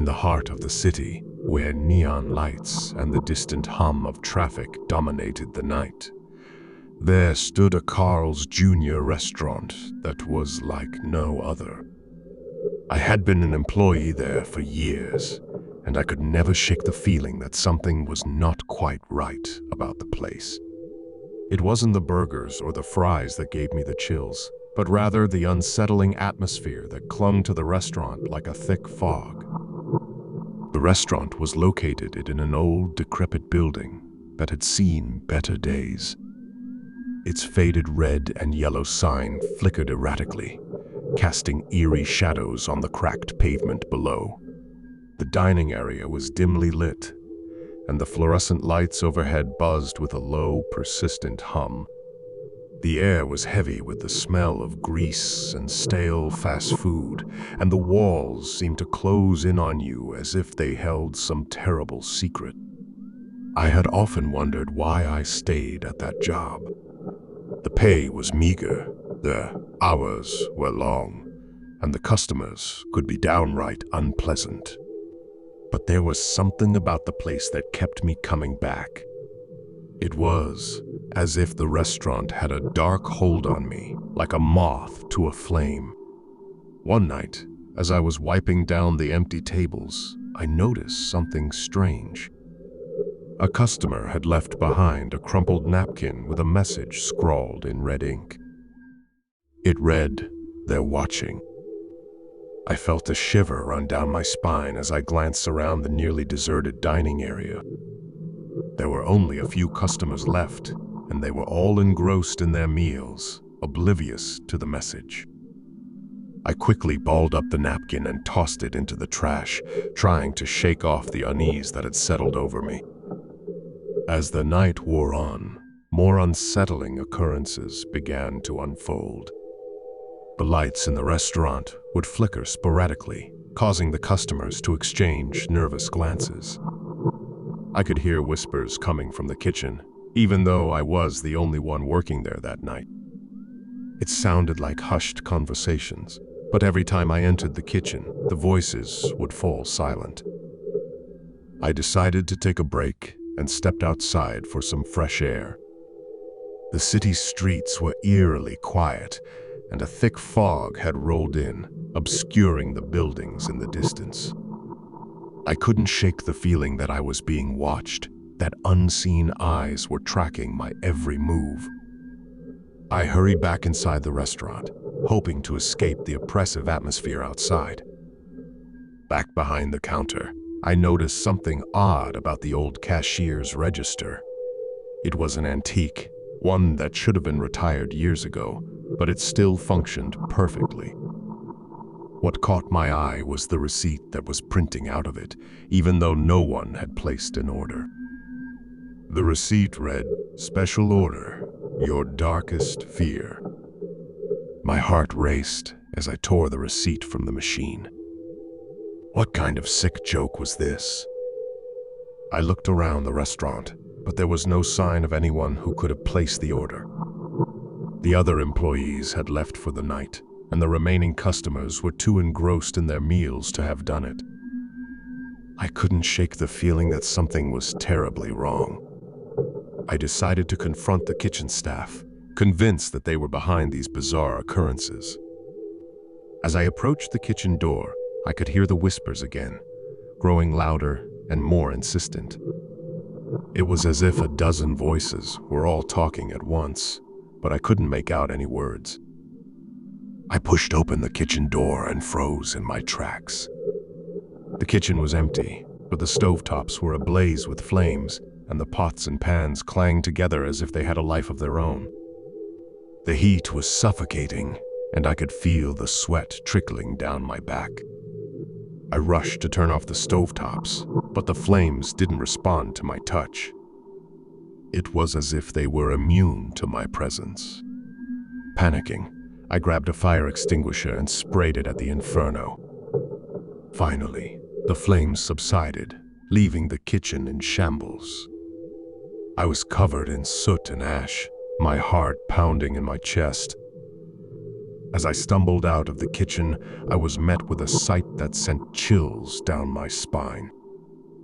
the heart of the city, where neon lights and the distant hum of traffic dominated the night, there stood a Carl's Jr. restaurant that was like no other. I had been an employee there for years, and I could never shake the feeling that something was not quite right about the place. It wasn't the burgers or the fries that gave me the chills, but rather the unsettling atmosphere that clung to the restaurant like a thick fog. The restaurant was located in an old, decrepit building that had seen better days. Its faded red and yellow sign flickered erratically, casting eerie shadows on the cracked pavement below. The dining area was dimly lit, and the fluorescent lights overhead buzzed with a low, persistent hum. The air was heavy with the smell of grease and stale fast food, and the walls seemed to close in on you as if they held some terrible secret. I had often wondered why I stayed at that job. The pay was meager, the hours were long, and the customers could be downright unpleasant. But there was something about the place that kept me coming back. It was as if the restaurant had a dark hold on me, like a moth to a flame. One night, as I was wiping down the empty tables, I noticed something strange. A customer had left behind a crumpled napkin with a message scrawled in red ink. It read, "They're watching." I felt a shiver run down my spine as I glanced around the nearly deserted dining area. There were only a few customers left, and they were all engrossed in their meals, oblivious to the message. I quickly balled up the napkin and tossed it into the trash, trying to shake off the unease that had settled over me. As the night wore on, more unsettling occurrences began to unfold. The lights in the restaurant would flicker sporadically, causing the customers to exchange nervous glances. I could hear whispers coming from the kitchen, even though I was the only one working there that night. It sounded like hushed conversations, but every time I entered the kitchen, the voices would fall silent. I decided to take a break and stepped outside for some fresh air. The city's streets were eerily quiet, and a thick fog had rolled in, obscuring the buildings in the distance. I couldn't shake the feeling that I was being watched, that unseen eyes were tracking my every move. I hurried back inside the restaurant, hoping to escape the oppressive atmosphere outside. Back behind the counter, I noticed something odd about the old cashier's register. It was an antique, one that should have been retired years ago, but it still functioned perfectly. What caught my eye was the receipt that was printing out of it, even though no one had placed an order. The receipt read, "Special order, your darkest fear." My heart raced as I tore the receipt from the machine. What kind of sick joke was this? I looked around the restaurant, but there was no sign of anyone who could have placed the order. The other employees had left for the night, and the remaining customers were too engrossed in their meals to have done it. I couldn't shake the feeling that something was terribly wrong. I decided to confront the kitchen staff, convinced that they were behind these bizarre occurrences. As I approached the kitchen door, I could hear the whispers again, growing louder and more insistent. It was as if a dozen voices were all talking at once, but I couldn't make out any words. I pushed open the kitchen door and froze in my tracks. The kitchen was empty, but the stovetops were ablaze with flames, and the pots and pans clanged together as if they had a life of their own. The heat was suffocating, and I could feel the sweat trickling down my back. I rushed to turn off the stovetops, but the flames didn't respond to my touch. It was as if they were immune to my presence. Panicking, I grabbed a fire extinguisher and sprayed it at the inferno. Finally, the flames subsided, leaving the kitchen in shambles. I was covered in soot and ash, my heart pounding in my chest. As I stumbled out of the kitchen, I was met with a sight that sent chills down my spine.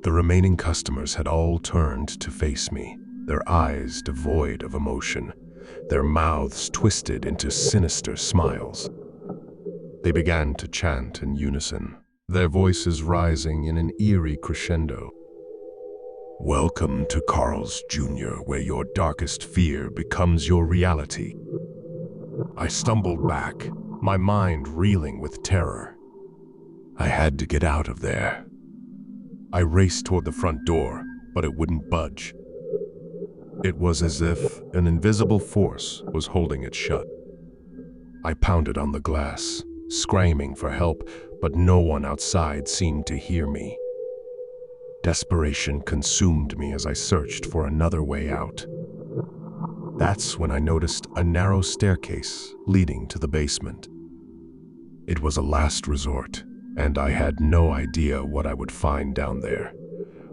The remaining customers had all turned to face me, their eyes devoid of emotion, their mouths twisted into sinister smiles. They began to chant in unison, their voices rising in an eerie crescendo. "Welcome to Carl's Jr., where your darkest fear becomes your reality." I stumbled back, my mind reeling with terror. I had to get out of there. I raced toward the front door, but it wouldn't budge. It was as if an invisible force was holding it shut. I pounded on the glass, screaming for help, but no one outside seemed to hear me. Desperation consumed me as I searched for another way out. That's when I noticed a narrow staircase leading to the basement. It was a last resort, and I had no idea what I would find down there.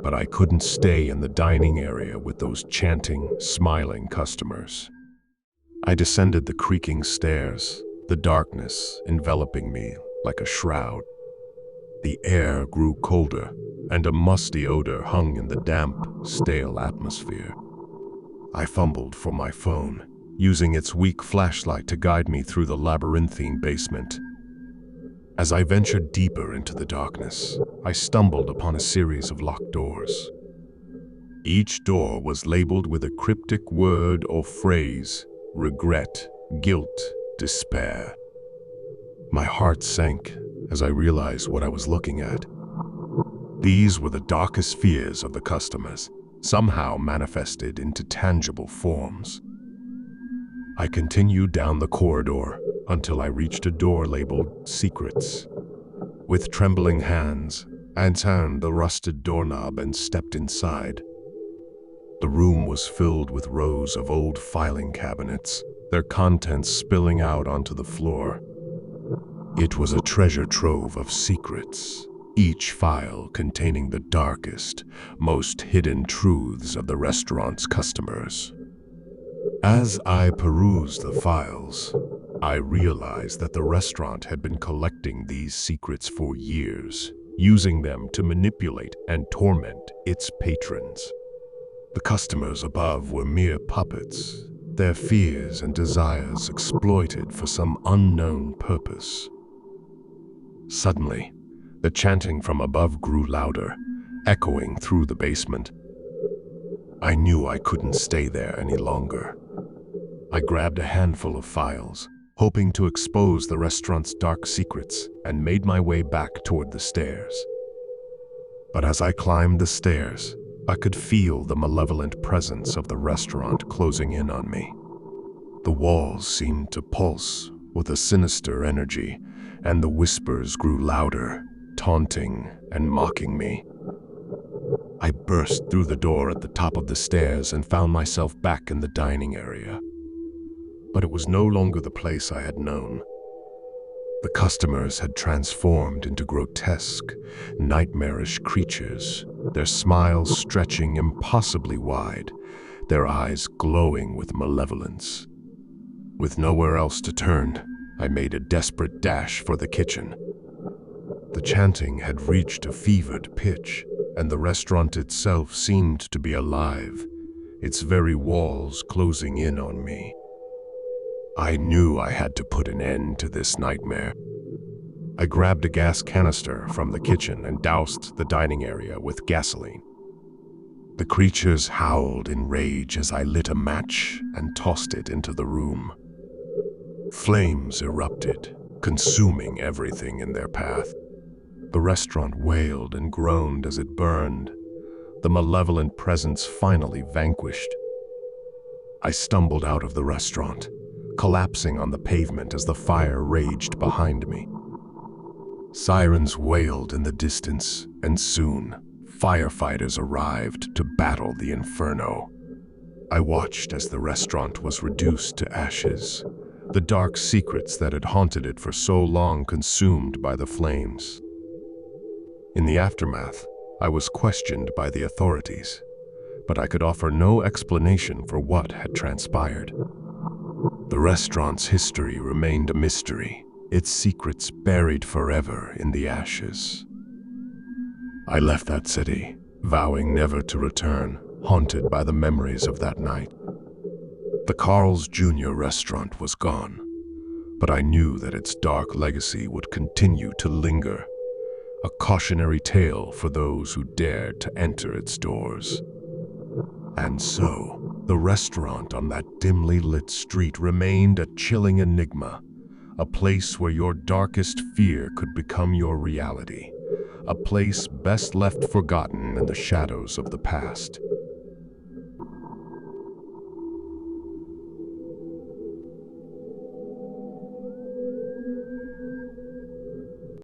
But I couldn't stay in the dining area with those chanting, smiling customers. I descended the creaking stairs, the darkness enveloping me like a shroud. The air grew colder, and a musty odor hung in the damp, stale atmosphere. I fumbled for my phone, using its weak flashlight to guide me through the labyrinthine basement. As I ventured deeper into the darkness, I stumbled upon a series of locked doors. Each door was labeled with a cryptic word or phrase: regret, guilt, despair. My heart sank as I realized what I was looking at. These were the darkest fears of the customers, somehow manifested into tangible forms. I continued down the corridor until I reached a door labeled Secrets. With trembling hands, I turned the rusted doorknob and stepped inside. The room was filled with rows of old filing cabinets, their contents spilling out onto the floor. It was a treasure trove of secrets, each file containing the darkest, most hidden truths of the restaurant's customers. As I perused the files, I realized that the restaurant had been collecting these secrets for years, using them to manipulate and torment its patrons. The customers above were mere puppets, their fears and desires exploited for some unknown purpose. Suddenly, the chanting from above grew louder, echoing through the basement. I knew I couldn't stay there any longer. I grabbed a handful of files, hoping to expose the restaurant's dark secrets, and made my way back toward the stairs. But as I climbed the stairs, I could feel the malevolent presence of the restaurant closing in on me. The walls seemed to pulse with a sinister energy, and the whispers grew louder, taunting and mocking me. I burst through the door at the top of the stairs and found myself back in the dining area. But it was no longer the place I had known. The customers had transformed into grotesque, nightmarish creatures, their smiles stretching impossibly wide, their eyes glowing with malevolence. With nowhere else to turn, I made a desperate dash for the kitchen. The chanting had reached a fevered pitch, and the restaurant itself seemed to be alive, its very walls closing in on me. I knew I had to put an end to this nightmare. I grabbed a gas canister from the kitchen and doused the dining area with gasoline. The creatures howled in rage as I lit a match and tossed it into the room. Flames erupted, consuming everything in their path. The restaurant wailed and groaned as it burned, the malevolent presence finally vanquished. I stumbled out of the restaurant, collapsing on the pavement as the fire raged behind me. Sirens wailed in the distance, and soon, firefighters arrived to battle the inferno. I watched as the restaurant was reduced to ashes, the dark secrets that had haunted it for so long consumed by the flames. In the aftermath, I was questioned by the authorities, but I could offer no explanation for what had transpired. The restaurant's history remained a mystery, its secrets buried forever in the ashes. I left that city, vowing never to return, haunted by the memories of that night. The Carl's Jr. restaurant was gone, but I knew that its dark legacy would continue to linger, a cautionary tale for those who dared to enter its doors. And so, the restaurant on that dimly lit street remained a chilling enigma, a place where your darkest fear could become your reality, a place best left forgotten in the shadows of the past.